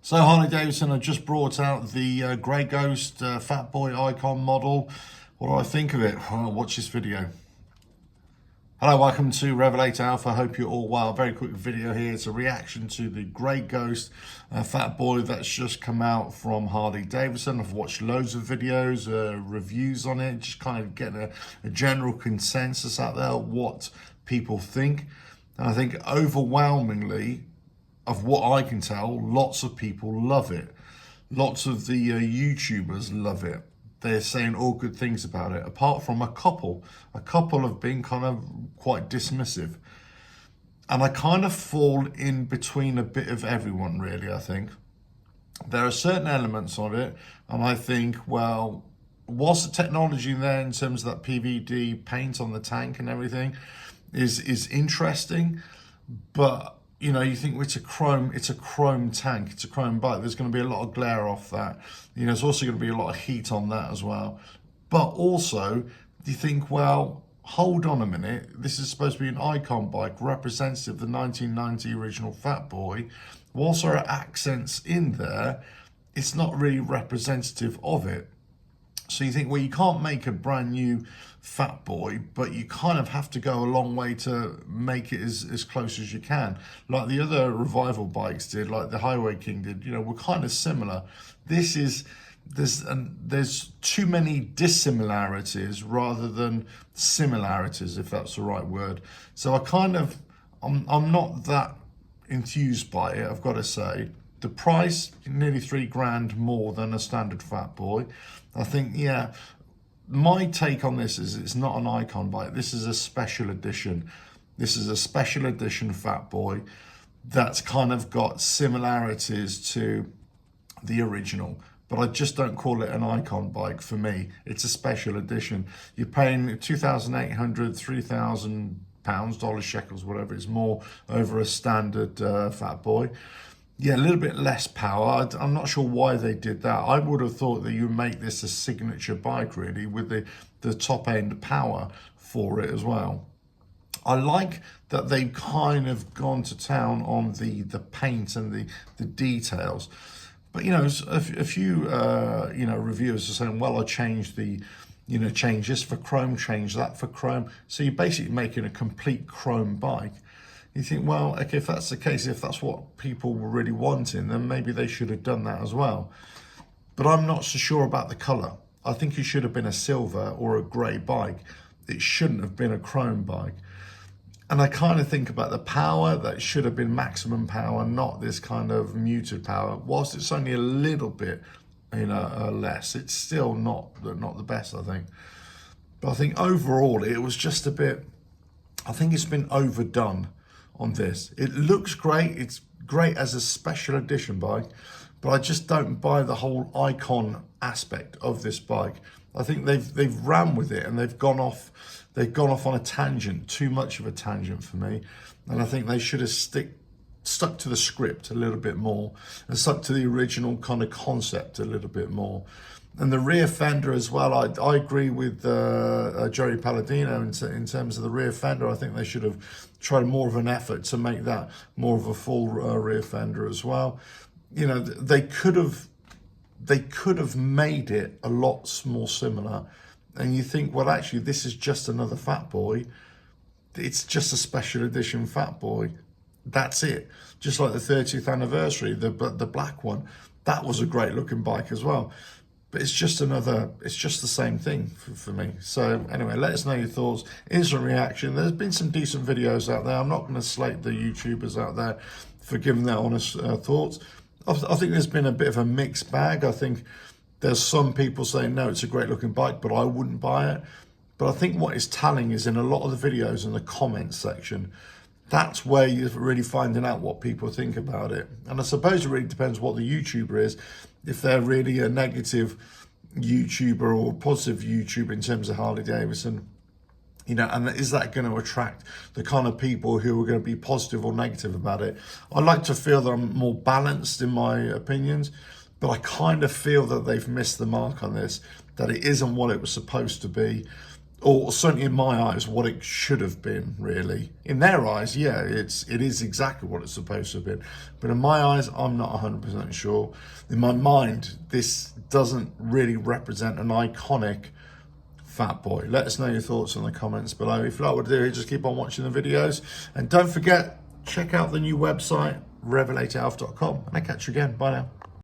So Harley Davidson have just brought out the Grey Ghost Fat Boy Icon model. What do I think of it? Well, watch this video. Hello, welcome to RevelatorAlf. I hope you're all well. Very quick video here. It's a reaction to the Grey Ghost Fat Boy that's just come out from Harley Davidson. I've watched loads of videos, reviews on it, just kind of getting a general consensus out there what people think. And I think overwhelmingly, of what I can tell, lots of people love it. Lots of the YouTubers love it. They're saying all good things about it, apart from a couple. A couple have been kind of quite dismissive. And I kind of fall in between a bit of everyone, really, I think. There are certain elements of it, and I think, well, whilst the technology there in terms of that PVD paint on the tank and everything is interesting, but you know, you think it's a chrome tank, it's a chrome bike. There's going to be a lot of glare off that. You know, there's also going to be a lot of heat on that as well. But also, you think, well, hold on a minute. This is supposed to be an icon bike, representative of the 1990 original Fat Boy. Whilst there are accents in there, it's not really representative of it. So you think, well, you can't make a brand new Fat Boy, but you kind of have to go a long way to make it as close as you can. Like the other revival bikes did, like the Highway King did, you know, were kind of similar. This is, there's too many dissimilarities rather than similarities, if that's the right word. So I'm not that enthused by it, I've got to say. The price, nearly $3,000 more than a standard Fat Boy. I think, yeah, my take on this is it's not an icon bike. This is a special edition. This is a special edition Fat Boy that's kind of got similarities to the original. But I just don't call it an icon bike for me. It's a special edition. You're paying 2,800, 3,000 pounds, dollars, shekels, whatever. It's more over a standard Fat Boy. Yeah, a little bit less power. I'm not sure why they did that. I would have thought that you make this a signature bike, really, with the top end power for it as well. I like that they've kind of gone to town on the paint and the details. But, you know, a few, you know, reviewers are saying, well, I changed change this for chrome, change that for chrome. So you're basically making a complete chrome bike. You think, well, okay, if that's the case, if that's what people were really wanting, then maybe they should have done that as well. But I'm not so sure about the color. I think it should have been a silver or a gray bike. It shouldn't have been a chrome bike. And I kind of think about the power, that should have been maximum power, not this kind of muted power. Whilst it's only a little bit, you know, less, it's still not the best, I think. But I think overall, it was just a bit, I think it's been overdone on this. It looks great, it's great as a special edition bike, but I just don't buy the whole icon aspect of this bike. I think they've ran with it and they've gone off on a tangent, too much of a tangent for me. And I think they should have stuck to the script a little bit more and stuck to the original kind of concept a little bit more. And the rear fender as well, I agree with Joey Palladino in terms of the rear fender. I think they should have tried more of an effort to make that more of a full rear fender as well. You know, they could have made it a lot more similar. And you think, well, actually, this is just another Fat Boy. It's just a special edition Fat Boy. That's it. Just like the 30th anniversary, the black one. That was a great looking bike as well. But it's just the same thing for me. So anyway, let us know your thoughts. Instant reaction. There's been some decent videos out there. I'm not going to slate the YouTubers out there for giving their honest thoughts. I think there's been a bit of a mixed bag. I think there's some people saying, no, it's a great looking bike, but I wouldn't buy it. But I think what is telling is in a lot of the videos in the comments section, that's where you're really finding out what people think about it. And I suppose it really depends what the YouTuber is. If they're really a negative YouTuber or a positive YouTuber in terms of Harley Davidson, you know, and is that going to attract the kind of people who are going to be positive or negative about it? I like to feel that I'm more balanced in my opinions, but I kind of feel that they've missed the mark on this, that it isn't what it was supposed to be. or certainly in my eyes, what it should have been, really. In their eyes, yeah, it is exactly what it's supposed to have been. But in my eyes, I'm not 100% sure. In my mind, this doesn't really represent an iconic Fat Boy. Let us know your thoughts in the comments below. If you like what I do, just keep on watching the videos. And don't forget, check out the new website, RevelatorAlf.com. And I'll catch you again. Bye now.